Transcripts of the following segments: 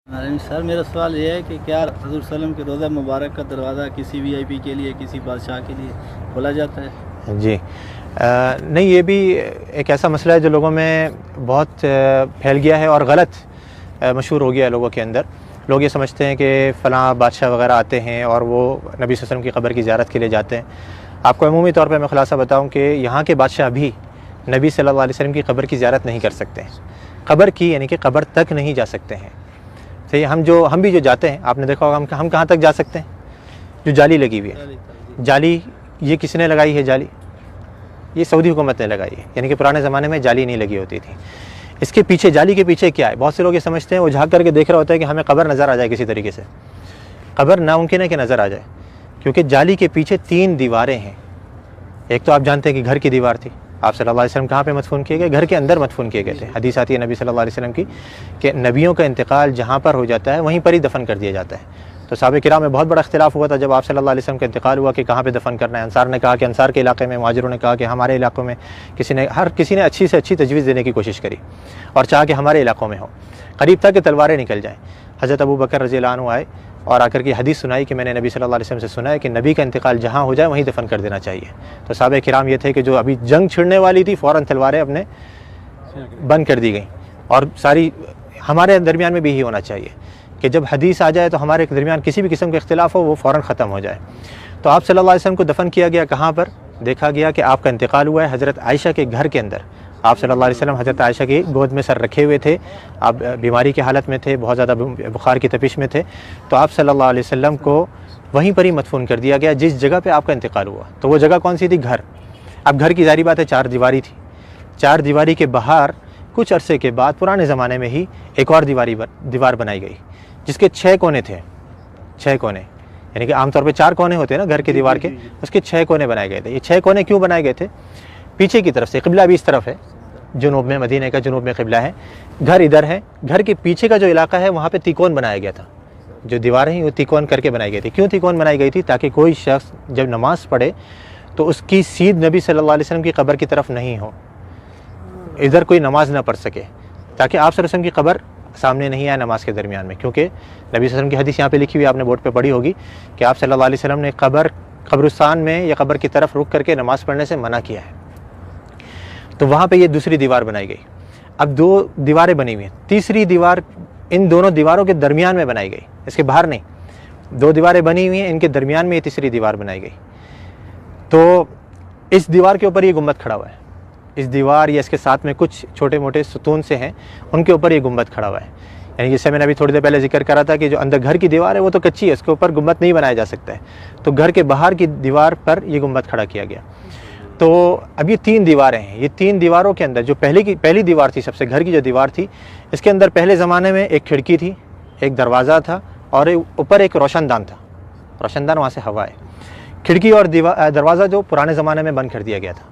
Sir मेरा सवाल ये है कि क्या हज़रत सल्लम के रोज़ा मुबारक का दरवाज़ा किसी वीआईपी के लिए, किसी बादशाह के लिए खोला जाता है? जी। नहीं, ये भी एक ऐसा मसला है जो लोगों में बहुत फैल गया है और गलत मशहूर हो गया है लोगों के अंदर। लोग ये समझते हैं कि फ़लाँ बादशाह वग़ैरह आते हैं और वो नबी सल्लल्लाहु अलैहि वसल्लम की क़ब्र की ज़ियारत के लिए जाते हैं। आपको अमूमी तौर पे मैं ख़ुलासा बताऊं कि यहाँ के बादशाह भी नबी सल्लल्लाहु अलैहि वसल्लम की क़ब्र की ज़ियारत नहीं कर सकते हैं। क़ब्र की यानी कि क़ब्र तक नहीं जा सकते हैं। सही, हम भी जो जाते हैं, आपने देखा होगा हम कहाँ तक जा सकते हैं? जो जाली लगी हुई है, जाली ये किसने लगाई है? जाली ये सऊदी हुकूमत ने लगाई है, यानी कि पुराने ज़माने में जाली नहीं लगी होती थी। इसके पीछे, जाली के पीछे क्या है? बहुत से लोग ये समझते हैं, वो झाँक करके देख रहा होता है कि हमें क़ब्र नज़र आ जाए किसी तरीके से। क़ब्र नामुमकिन है कि नज़र आ जाए, क्योंकि जाली के पीछे 3 दीवारें हैं। एक तो आप जानते हैं कि घर की दीवार थी। आप सल्लल्लाहु अलैहि वसल्लम कहाँ पे मदफून किए गए? घर के अंदर मदफून किए गए थे। हदीस आती है नबी सल्लल्लाहु अलैहि वसल्लम की कि नबियों का इंतकाल जहाँ पर हो जाता है वहीं पर ही दफन कर दिया जाता है। तो सहाबा किराम में बहुत बड़ा इख्तिलाफ हुआ था जब आप सल्लल्लाहु अलैहि वसल्लम का इंतकाल हुआ कि कहाँ पे दफन करना है। अंसार ने कहा कि अंसार के इलाके में, मुहाजिरों ने कहा कि हमारे इलाकों में। हर किसी ने अच्छी से अच्छी तजवीज़ देने की कोशिश करी और चाहा कि हमारे इलाकों में हो। करीब था कि तलवारें निकल जाएँ। हज़रत अबू बकर रज़ियल्लाहु अन्हु आए और आकर के हदीस सुनाई कि मैंने नबी सल्लल्लाहु अलैहि वसल्लम से सुना है कि नबी का इंतकाल जहाँ हो जाए वहीं दफन कर देना चाहिए। तो सहाबा किराम ये थे कि जो अभी जंग छिड़ने वाली थी, फ़ौरन तलवारें अपने बंद कर दी गई। और सारी हमारे दरमियान में भी यही होना चाहिए कि जब हदीस आ जाए तो हमारे दरमियान किसी भी किस्म का इख्तिलाफ हो, वो फ़ौरन ख़त्म हो जाए। तो आप सल्लल्लाहु अलैहि वसल्लम को दफन किया गया कहाँ पर? देखा गया कि आपका इंतकाल हुआ है हज़रत आयशा के घर के अंदर। आप सल्लल्लाहु अलैहि वसल्लम हज़रत आयशा की गोद में सर रखे हुए थे। आप बीमारी की हालत में थे, बहुत ज़्यादा बुखार की तपिश में थे। तो आप सल्लल्लाहु अलैहि वसल्लम को वहीं पर ही मदफून कर दिया गया जिस जगह पे आपका इंतकाल हुआ। तो वो जगह कौन सी थी? घर। अब घर की ज़ाहिर बात है 4 दीवारी थी। 4 दीवारी के बाहर कुछ अरसे के बाद पुराने ज़माने में ही एक और दीवार बनाई गई जिसके 6 कोने थे। 6 कोने, यानी कि आमतौर पर 4 कोने होते हैं ना घर की दीवार के, उसके 6 कोने बनाए गए थे। ये 6 कोने क्यों बनाए गए थे? पीछे की तरफ से, क़िबला भी इस तरफ है, जुनूब में, मदीने का जुनूब में क़िबला है, घर इधर है। घर के पीछे का जो इलाका है वहाँ पे तिकोन बनाया गया था। जो दीवारें हैं वो तिकोन करके बनाई गई थी। क्यों तिकोन बनाई गई थी? ताकि कोई शख्स जब नमाज पढ़े तो उसकी सीध नबी सल्लल्लाहु अलैहि वसल्लम की क़ब्र की तरफ नहीं हो, इधर कोई नमाज ना पढ़ सके, ताकि आप सल्लल्लाहु अलैहि वसल्लम की क़ब्र सामने नहीं आए नमाज के दरमियान में। क्योंकि नबी सल्लल्लाहु अलैहि वसल्लम की हदीस यहाँ पे लिखी हुई, आपने बोर्ड पे पढ़ी होगी कि आप सल्लल्लाहु अलैहि वसल्लम ने कब्रिस्तान में या क़ब्र की तरफ रुक करके नमाज़ पढ़ने से मना किया है। तो वहाँ पे ये दूसरी दीवार बनाई गई। अब 2 दीवारें बनी हुई हैं, तीसरी दीवार इन दोनों दीवारों के दरमियान में बनाई गई, इसके बाहर नहीं। 2 दीवारें बनी हुई हैं, इनके दरमियान में ये तीसरी दीवार बनाई गई। तो इस दीवार के ऊपर ये गुंबद खड़ा हुआ है। इस दीवार या इसके साथ में कुछ छोटे मोटे सुतून से हैं, उनके ऊपर ये गुंबद खड़ा हुआ है। यानी जिससे मैंने अभी थोड़ी देर पहले जिक्र करा था कि जो अंदर घर की दीवार है वो तो कच्ची है, उसके ऊपर गुंबद नहीं बनाया जा सकता है। तो घर के बाहर की दीवार पर ये गुंबद खड़ा किया गया। तो अब ये 3 दीवारें हैं। ये 3 दीवारों के अंदर जो पहली दीवार थी, सबसे घर की जो दीवार थी, इसके अंदर पहले ज़माने में एक खिड़की थी, एक दरवाज़ा था और ऊपर एक रोशनदान था। रोशनदान, वहाँ से हवा है। खिड़की और दरवाज़ा जो पुराने ज़माने में बंद कर दिया गया था,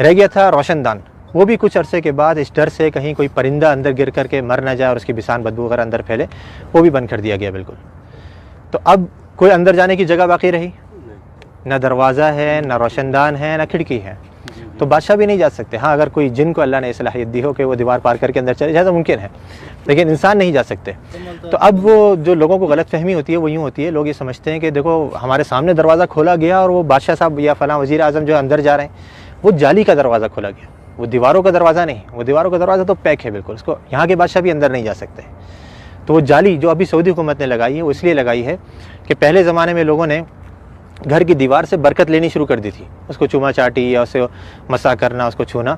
रह गया था रोशनदान। वो भी कुछ अरसे के बाद इस डर से कहीं कोई परिंदा अंदर गिर करके मर ना जाए और उसकी बिसान बदबू वगैरह अंदर फैले, वो भी बंद कर दिया गया बिल्कुल। तो अब कोई अंदर जाने की जगह बाकी रही? ना दरवाज़ा है, ना रोशनदान है, ना खिड़की है। तो बादशाह भी नहीं जा सकते। हाँ, अगर कोई जिन को अल्लाह ने सलाहियत दी हो कि वो दीवार पार करके अंदर चले जाए तो मुमकिन है, लेकिन इंसान नहीं जा सकते। तो अब वो जो लोगों को गलत फहमी होती है वो यूँ होती है, लोग ये समझते हैं कि देखो हमारे सामने दरवाज़ा खोला गया और वो बादशाह साहब या फ़लाँ वज़ीर आज़म जो अंदर जा रहे हैं, वो जाली का दरवाज़ा खोला गया, वो दीवारों का दरवाज़ा नहीं। वो दीवारों का दरवाज़ा तो पैक है बिल्कुल, उसको यहाँ के बादशाह भी अंदर नहीं जा सकते। तो वो जाली जो अभी सऊदी हुकूमत ने लगाई है वो इसलिए लगाई है कि पहले ज़माने में लोगों ने घर की दीवार से बरकत लेनी शुरू कर दी थी, उसको चूमा चाटी या उसे मसा करना, उसको छूना।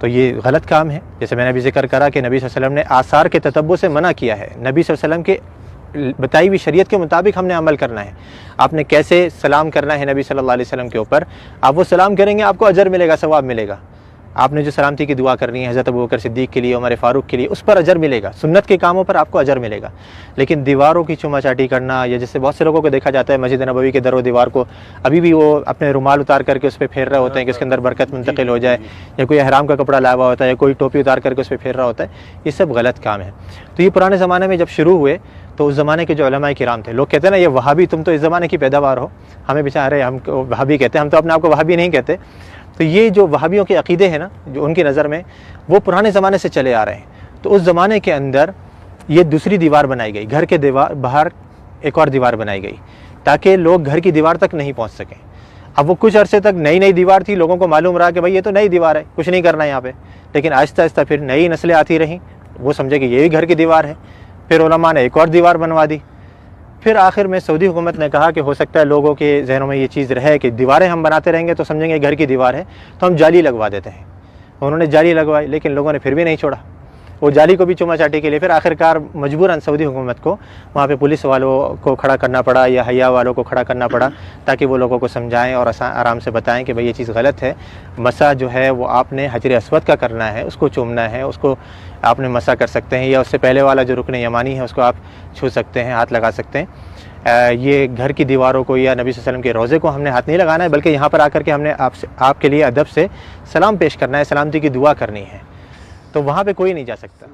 तो ये गलत काम है। जैसे मैंने अभी जिक्र करा कि नबी सल्लल्लाहु अलैहि वसल्लम ने आसार के ततब्बु से मना किया है। नबी सल्लल्लाहु अलैहि वसल्लम के बताई हुई शरीयत के मुताबिक हमने अमल करना है। आपने कैसे सलाम करना है नबी सल्लल्लाहु अलैहि वसल्लम के ऊपर, आप वो सलाम करेंगे आपको अजर मिलेगा, सवाब मिलेगा। आपने जो सलामती की दुआ करनी है हज़रत अबू बकर सिद्दीक़ के लिए, उमर फ़ारूक के लिए, उस पर अजर मिलेगा। सुन्नत के कामों पर आपको अजर मिलेगा। लेकिन दीवारों की चुमा चाटी करना, या जैसे बहुत से लोगों को देखा जाता है मस्जिद नबवी के दर व दीवार को अभी भी वो अपने रुमाल उतार करके उस पर फेर रहे होते हैं कि उसके अंदर बरकत मुंतकिल हो जाए, या कोई अहराम का कपड़ा लाया हुआ होता है, या कोई टोपी उतार करके उस पर फेर रहा होता है। ये सब गलत काम है। तो ये पुराने ज़माने में जब शुरू हुए तो उस ज़माने के जो उलमाए किराम थे, लोग कहते हैं ना ये वहाबी, तुम तो इस ज़माने की पैदावार हो, हमें बेचारे हम वहाबी कहते हैं, हम तो अपने आप को वहाबी नहीं कहते। तो ये जो वहाबियों के अक़ीदे हैं ना, जो उनकी नज़र में वो पुराने ज़माने से चले आ रहे हैं। तो उस ज़माने के अंदर ये दूसरी दीवार बनाई गई, घर के दीवार बाहर एक और दीवार बनाई गई ताकि लोग घर की दीवार तक नहीं पहुंच सकें। अब वो कुछ अरसे तक नई नई दीवार थी, लोगों को मालूम रहा कि भाई ये तो नई दीवार है, कुछ नहीं करना यहाँ पे। लेकिन आहिस्ता आहिस्ता फिर नई नस्लें आती रहीं, वो समझे कि यही घर की दीवार है। फिर उलमा ने एक और दीवार बनवा दी। फिर आखिर में सऊदी हुकूमत ने कहा कि हो सकता है लोगों के जहनों में ये चीज़ रहे कि दीवारें हम बनाते रहेंगे तो समझेंगे घर की दीवार है, तो हम जाली लगवा देते हैं। उन्होंने जाली लगवाई, लेकिन लोगों ने फिर भी नहीं छोड़ा, वो जाली को भी चुमा चाटी के लिए फिर आखिरकार मजबूरन सऊदी हुकूमत को वहाँ पे पुलिस वालों को खड़ा करना पड़ा या हया वालों को खड़ा करना पड़ा, ताकि वो लोगों को समझाएं और आराम से बताएं कि भाई ये चीज़ गलत है। मसा जो है वो आपने हजर अस्वद का करना है, उसको चूमना है, उसको आपने मसा कर सकते हैं, या उससे पहले वाला जो रुकन यमानी है उसको आप छू सकते हैं, हाथ लगा सकते हैं। ये घर की दीवारों को या नबी सल्लल्लाहु अलैहि वसल्लम के रोज़े को हमने हाथ नहीं लगाना है, बल्कि यहाँ पर आकर के हमने आपके लिए अदब से सलाम पेश करना है, सलामती की दुआ करनी है। तो वहाँ पे कोई नहीं जा सकता।